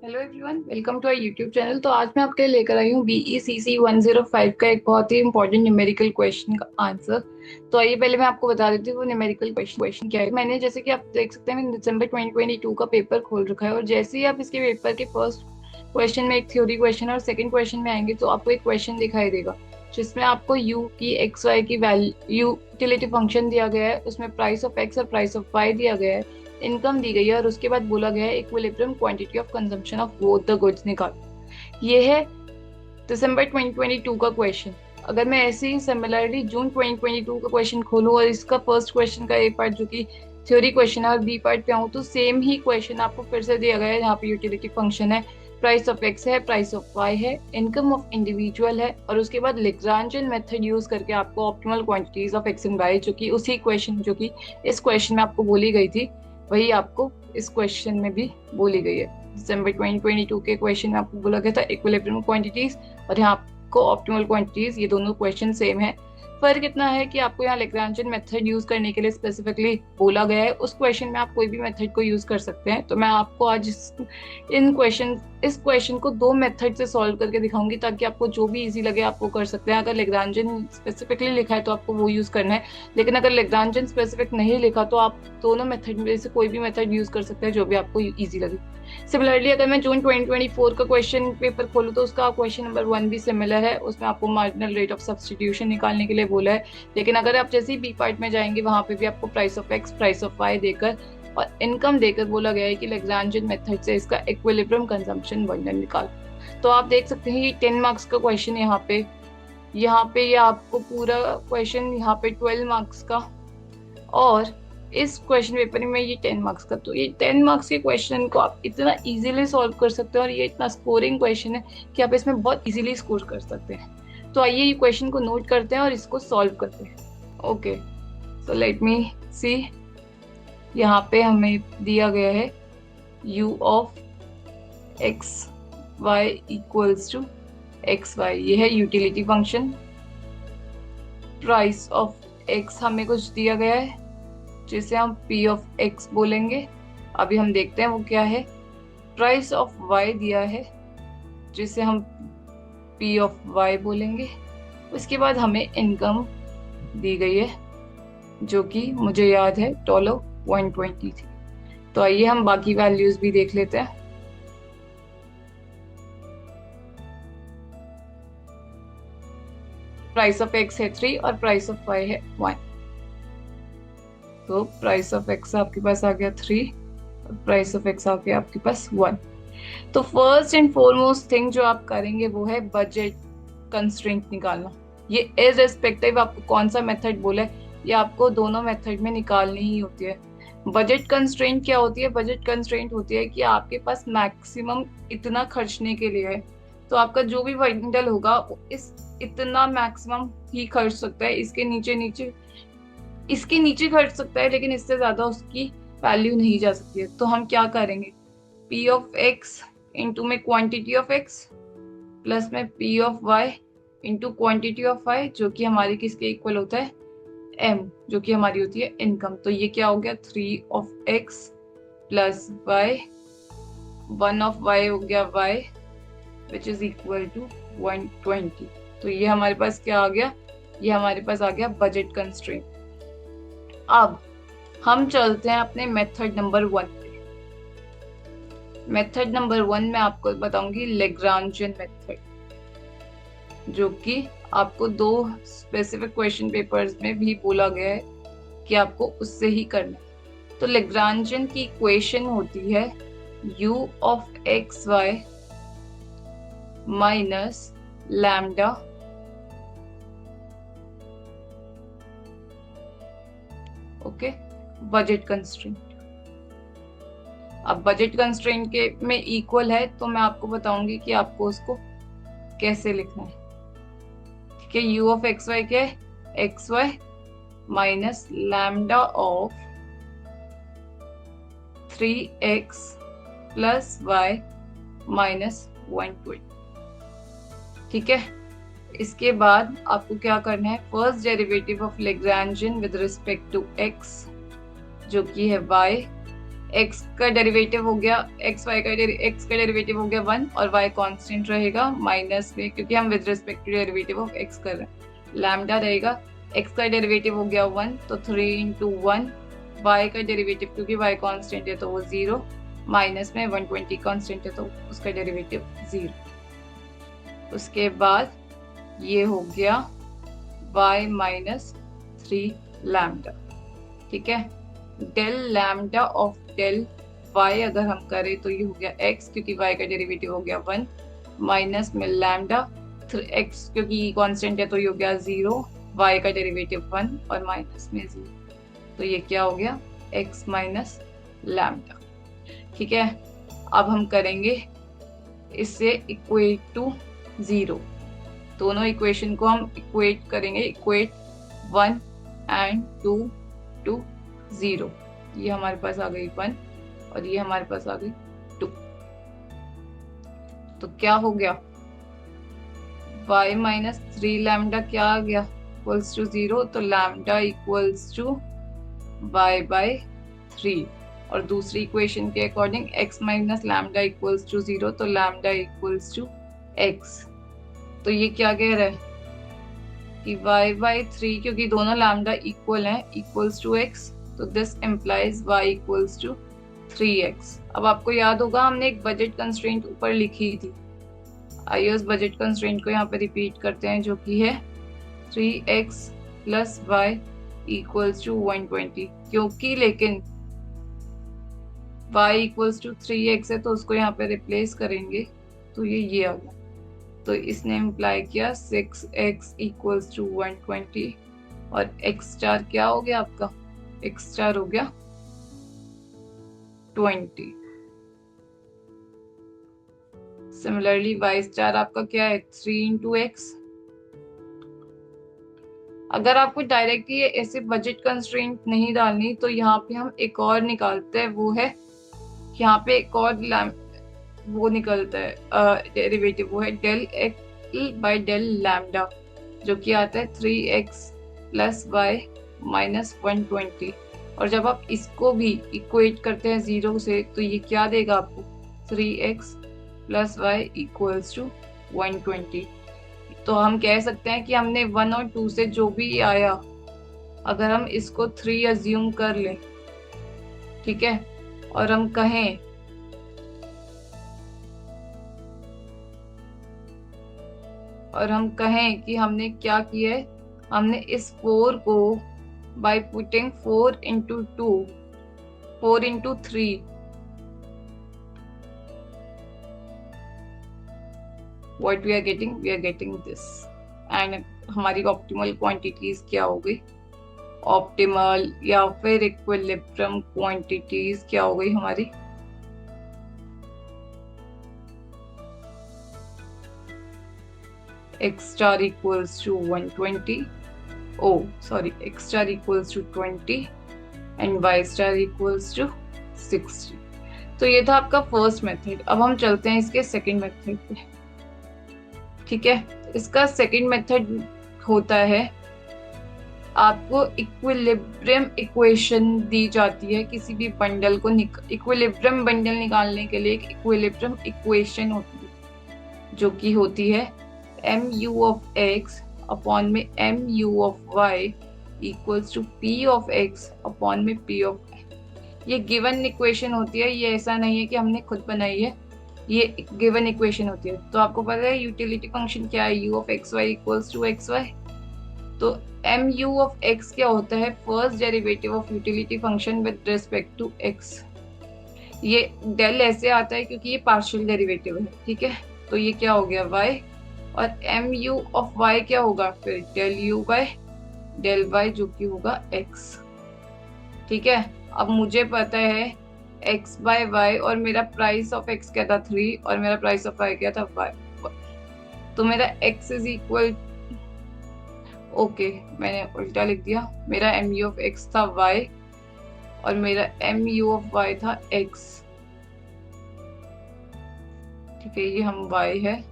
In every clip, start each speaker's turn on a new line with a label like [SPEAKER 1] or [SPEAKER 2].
[SPEAKER 1] Hello everyone, welcome to our YouTube channel. तो आज मैं आपके लिए लेकर आई हूँ BECC 105 का एक बहुत ही इंपॉर्टेंट न्यूमेरिकल क्वेश्चन का आंसर। तो आइए पहले मैं आपको बता देती हूँ वो न्यूमेरिकल क्वेश्चन क्या है। मैंने जैसे कि आप देख सकते हैं मैंने दिसंबर 2022 का पेपर खोल रखा है और जैसे ही आप इसके पेपर के फर्स्ट क्वेश्चन में एक थ्योरी क्वेश्चन और सेकंड क्वेश्चन में आएंगे तो आपको एक क्वेश्चन दिखाई देगा जिसमें आपको u की एक्स वाई की वैल्यू यूटिलिटी फंक्शन दिया गया है, उसमें प्राइस ऑफ एक्स और प्राइस ऑफ वाई दिया गया है, इनकम दी गई है और उसके बाद बोला गया है equilibrium quantity of consumption of both the goods निकालो। ये है दिसंबर 2022 का क्वेश्चन। अगर मैं ऐसे ही सिमिलरली जून 2022 का क्वेश्चन खोलूं और इसका फर्स्ट क्वेश्चन का एक पार्ट जो कि थ्योरी क्वेश्चन है और बी पार्ट पे आऊं तो सेम ही क्वेश्चन आपको फिर से दिया गया है। यहाँ पे यूटिलिटी फंक्शन है, प्राइस ऑफ एक्स है, प्राइस ऑफ वाई है, इनकम ऑफ इंडिविजुअल है और उसके बाद लैग्रांजियन मेथड यूज करके आपको optimal quantities of x and y जो कि उसी क्वेश्चन जो कि इस क्वेश्चन में आपको बोली गई थी वही आपको इस क्वेश्चन में भी बोली गई है। दिसंबर 2022 के क्वेश्चन में आपको बोला गया था इक्विलिब्रियम क्वांटिटीज और यहाँ आपको ऑप्टिमल क्वांटिटीज। ये दोनों क्वेश्चन सेम है, फर्क इतना है कि आपको यहाँ लैग्रांजियन मेथड यूज करने के लिए स्पेसिफिकली बोला गया है। उस क्वेश्चन में आप कोई भी मेथड को यूज कर सकते हैं। तो मैं आपको आज इस क्वेश्चन को दो मेथड से सॉल्व करके दिखाऊंगी ताकि आपको जो भी इजी लगे आप वो कर सकते हैं। अगर लैग्रांजियन स्पेसिफिकली लिखा है तो आपको वो यूज करना है, लेकिन अगर लैग्रांजियन स्पेसिफिक नहीं लिखा तो आप दोनों मेथड में से कोई भी मेथड यूज कर सकते हैं जो भी आपको इजी लगे। सिमिलरली अगर मैं जून 2024 का क्वेश्चन पेपर खोलूँ तो उसका क्वेश्चन नंबर 1 भी सिमिलर है। उसमें आपको मार्जिनल रेट ऑफ सब्स्टिट्यूशन निकालने के लिए बोला है, लेकिन अगर आप जैसे ही बी पार्ट में जाएंगे वहां पे भी आपको price of x, price of y देकर और इनकम देकर बोला गया है कि लैग्रांजियन मेथड से इसका इक्विलिब्रियम कंजम्पशन वर्णन निकालो। तो आप देख सकते हैं ये 10 मार्क्स का क्वेश्चन यहाँ पे ये आपको पूरा क्वेश्चन यहाँ पे 12 मार्क्स का और इस क्वेश्चन पेपर में ये 10 मार्क्स का। तो ये 10 मार्क्स के क्वेश्चन को आप इतना इजीली सॉल्व कर सकते हैं और ये इतना स्कोरिंग क्वेश्चन है कि आप इसमें बहुत इजीली स्कोर कर सकते हैं। तो आइए ये क्वेश्चन को नोट करते हैं और इसको सॉल्व करते हैं। Okay, so let me see. यहाँ पे हमें दिया गया है u of x y equals to x y, ये है utility function. Price of x हमें कुछ दिया गया है जिसे हम p ऑफ x बोलेंगे। अभी हम देखते हैं वो क्या है। प्राइस ऑफ y दिया है जिसे हम p ऑफ y बोलेंगे। उसके बाद हमें इनकम दी गई है जो कि मुझे याद है $120 थी। तो आइए हम बाकी वैल्यूज भी देख लेते हैं। प्राइस ऑफ x है 3 और प्राइस ऑफ y है 1। तो प्राइस ऑफ एक्स आपके पास आ गया 3 और प्राइस ऑफ एक्स आ गया आपके पास 1। तो फर्स्ट एंड फॉरमोस्ट थिंग जो आप करेंगे वो है बजट कंस्ट्रेंट निकालना। ये इररिस्पेक्टिव आपको कौन सा मेथड बोला है, ये आपको दोनों मेथड में निकालनी ही होती है। बजट कंस्ट्रेंट क्या होती है? बजट कंस्ट्रेंट होती है कि आपके पास मैक्सिमम इतना खर्चने के लिए है, तो आपका जो भी बंडल होगा वो इस इतना मैक्सिमम ही खर्च सकता है। इसके नीचे खर्च सकता है लेकिन इससे ज्यादा उसकी वैल्यू नहीं जा सकती है। तो हम क्या करेंगे, p ऑफ x इंटू में क्वांटिटी ऑफ x प्लस में p of y into quantity of y जो कि हमारी किसके इक्वल होता है m, जो कि हमारी होती है इनकम। तो ये क्या हो गया 3 of x plus y, 1 of y हो गया y which is equal to 120। तो ये हमारे पास क्या आ गया, ये हमारे पास आ गया बजट कंस्ट्रेंट। अब हम चलते हैं अपने मेथड नंबर 1 पे। मेथड नंबर 1 में आपको बताऊंगी लैग्रांजियन मेथड, जो कि आपको दो स्पेसिफिक क्वेश्चन पेपर्स में भी बोला गया है कि आपको उससे ही करना है। तो लैग्रांजियन की इक्वेशन होती है u of x y minus lambda okay budget constraint. अब बजट कंस्ट्रेंट के में इक्वल है तो मैं आपको बताऊंगी कि आपको उसको कैसे लिखना है। ठीक है, u ऑफ एक्स वाई क्या है, x y minus lambda of 3x plus y minus 120। ठीक है, इसके बाद आपको क्या करना है, first derivative of Lagrangian with respect to x जो कि है y एक्स का डेरिवेटिव हो गया, एक्स का डेरिवेटिव हो गया 1 और y कांस्टेंट रहेगा माइनस में, क्योंकि हम with respect to derivative of x कर रहे हैं। लैम्डा रहेगा, x का डेरिवेटिव हो गया 1 तो 3 इंटू 1, y का डेरिवेटिव क्योंकि y कांस्टेंट है तो वो 0, माइनस में 120 कांस्टेंट है तो उसका डेरिवेटिव 0। उसके बाद ये हो गया y माइनस 3 लैम्डा। ठीक है, del lambda of del y अगर हम करें तो ये हो गया x, क्योंकि y का डेरिवेटिव हो गया 1, माइनस में लैम्डा x क्योंकि कांस्टेंट है तो ये हो गया 0, y का डेरिवेटिव 1 और माइनस में 0, तो ये क्या हो गया x माइनस लैम्डा। ठीक है, अब हम करेंगे इससे इक्वेट टू 0, दोनों इक्वेशन को हम इक्वेट करेंगे, इक्वेट 1 एंड 2 टू 0। ये हमारे पास आ गई 1 और ये हमारे पास आ गई 2। तो क्या हो गया, y माइनस 3 लैम्डा क्या आ गया इक्वल्स टू 0, तो lambda equals to y by 3। और दूसरी इक्वेशन के according x minus lambda equals to 0, तो लैम्डा इक्वल्स टू x। तो ये क्या कह रहा है कि y बाय 3, क्योंकि दोनों लैम्डा इक्वल हैं, इक्वल्स टू x, तो this implies y equals to 3x। अब आपको याद होगा हमने एक बजट कंस्ट्रेंट ऊपर लिखी थी, आइए उस बजट कंस्ट्रेंट को यहाँ पे रिपीट करते हैं, जो कि है 3x plus y equals to 120। क्योंकि लेकिन y इक्वल्स टू 3x है तो उसको यहाँ पे रिप्लेस करेंगे, तो ये आ गया। तो इसने इम्प्लाई किया 6x इक्वल्स टू 120 और x स्टार क्या हो गया आपका, x स्टार हो गया 20। सिमिलरली y स्टार आपका क्या है 3 इंटू एक्स। अगर आपको डायरेक्टली ऐसे बजट कंस्ट्रेंट नहीं डालनी तो यहाँ पे हम एक और निकालते हैं, वो है यहाँ पे एक और वो निकलता है डेरिवेटिव, वो है del x by del lambda, जो कि आता है 3x प्लस y माइनस 120। और जब आप इसको भी इक्वेट करते हैं 0 से तो ये क्या देगा आपको 3x plus y equals to 120। तो हम कह सकते हैं कि हमने 1 और 2 से जो भी आया, अगर हम इसको 3 अज्यूम कर लें, ठीक है, और हम कहें कि हमने क्या किया है, हमने इस 4 को by putting 4 into 2, 4 into 3, what we are getting this, and हमारी ऑप्टिमल क्वांटिटीज क्या हो गई, ऑप्टिमल या फिर इक्विलिब्रियम क्वांटिटीज क्या हो गई हमारी, x star equals to 120, x star equals to 20 and y star equals to 60। तो ये था आपका फर्स्ट मेथड। अब हम चलते हैं इसके सेकंड मेथड पे। ठीक है, इसका सेकंड मेथड होता है, आपको इक्विलिब्रियम इक्वेशन दी जाती है किसी भी बंडल को, इक्विलिब्रियम बंडल निकालने के लिए एक इक्विलिब्रियम इक्वेशन होती है, जो कि होती है mu of x अपॉन में mu of y equals to p of x upon में p of y। ये गिवन इक्वेशन होती है, ये ऐसा नहीं है कि हमने खुद बनाई है, ये गिवन इक्वेशन होती है। तो आपको पता है यूटिलिटी फंक्शन क्या है, u of xy equals to xy। तो mu of x क्या होता है, first derivative of utility function with respect to x। ये डेल ऐसे आता है क्योंकि ये पार्शियल डेरिवेटिव है, ठीक है। तो ये क्या हो गया y, और mu of y क्या होगा फिर del u by del y, जो कि होगा x। ठीक है, अब मुझे पता है x बाय y और मेरा प्राइस ऑफ x क्या था 3 और मेरा प्राइस ऑफ y क्या था 5। तो मेरा x इज इक्वल, ओके मैंने उल्टा लिख दिया, मेरा mu of x था y और मेरा mu of y था x। ठीक है, ये हम y है,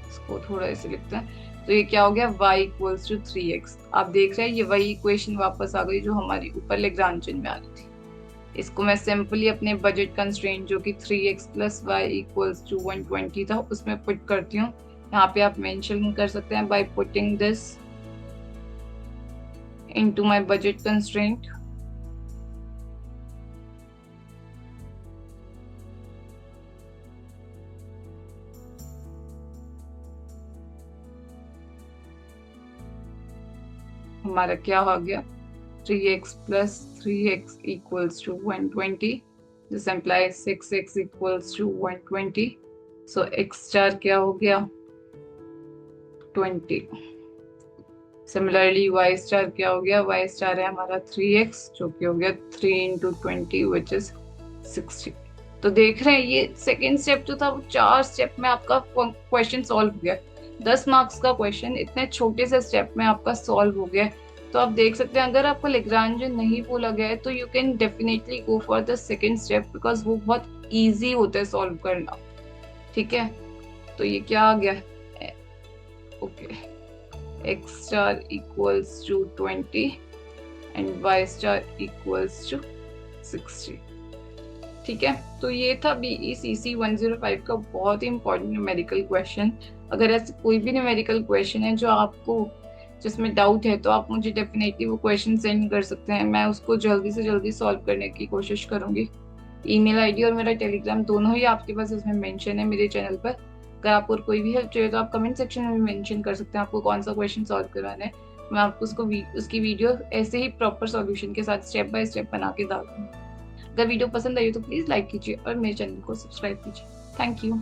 [SPEAKER 1] इसको थोड़ा ऐसे लिखते हैं। तो ये क्या हो गया y इक्वल्स टू 3x। आप देख रहे हैं ये वही इक्वेशन वापस आ गई जो हमारी ऊपर लैग्रांजियन में आ रही थी। इसको मैं सिंपली अपने बजट कंस्ट्रेंट जो कि 3x plus Y equals to 120 था उसमें पुट करती हूँ। यहाँ पे आप मेंशन कर सकते हैं by putting this into my budget constraint. हमारा क्या हो गया 3x plus 3x equals to 120. This implies 6x equals to 120. So x star क्या हो गया 20. Similarly y star क्या हो गया, y star है हमारा 3x जो कि हो गया 3 into 20 which is 60. तो देख रहे हैं ये सेकेंड स्टेप जो था वो 4 स्टेप में आपका क्वेश्चन सॉल्व हो गया। 10 मार्क्स का क्वेश्चन इतने छोटे से स्टेप में आपका सॉल्व हो गया। तो आप देख सकते हैं अगर आपको लैग्रांज नहीं बोला गया है तो you can definitely go for the second step because वो बहुत इजी होता है सॉल्व करना। ठीक है, तो ये क्या आ गया, okay, x star equals to 20 and y star equals to 60। ठीक है, तो ये था BECC 105 का बहुत ही इंपॉर्टेंट न्यूमेरिकल क्वेश्चन। अगर ऐसे कोई भी न्यूमेरिकल क्वेश्चन है जो आपको जिसमें डाउट है तो आप मुझे डेफिनेटली वो क्वेश्चन सेंड कर सकते हैं, मैं उसको जल्दी से जल्दी सॉल्व करने की कोशिश करूंगी। ईमेल आईडी और मेरा टेलीग्राम दोनों ही आपके पास इसमें मेंशन है मेरे चैनल पर। अगर आपको कोई भी हेल्प चाहिए तो आप कमेंट सेक्शन में मेंशन कर सकते हैं आपको कौन सा क्वेश्चन सॉल्व करवाना है। मैं आपको उसकी वीडियो ऐसे ही प्रॉपर सॉल्यूशन के साथ स्टेप बाय स्टेप बना के डाल दूँगी। अगर वीडियो पसंद आई तो प्लीज़ लाइक कीजिए और मेरे चैनल को सब्सक्राइब कीजिए। Thank you.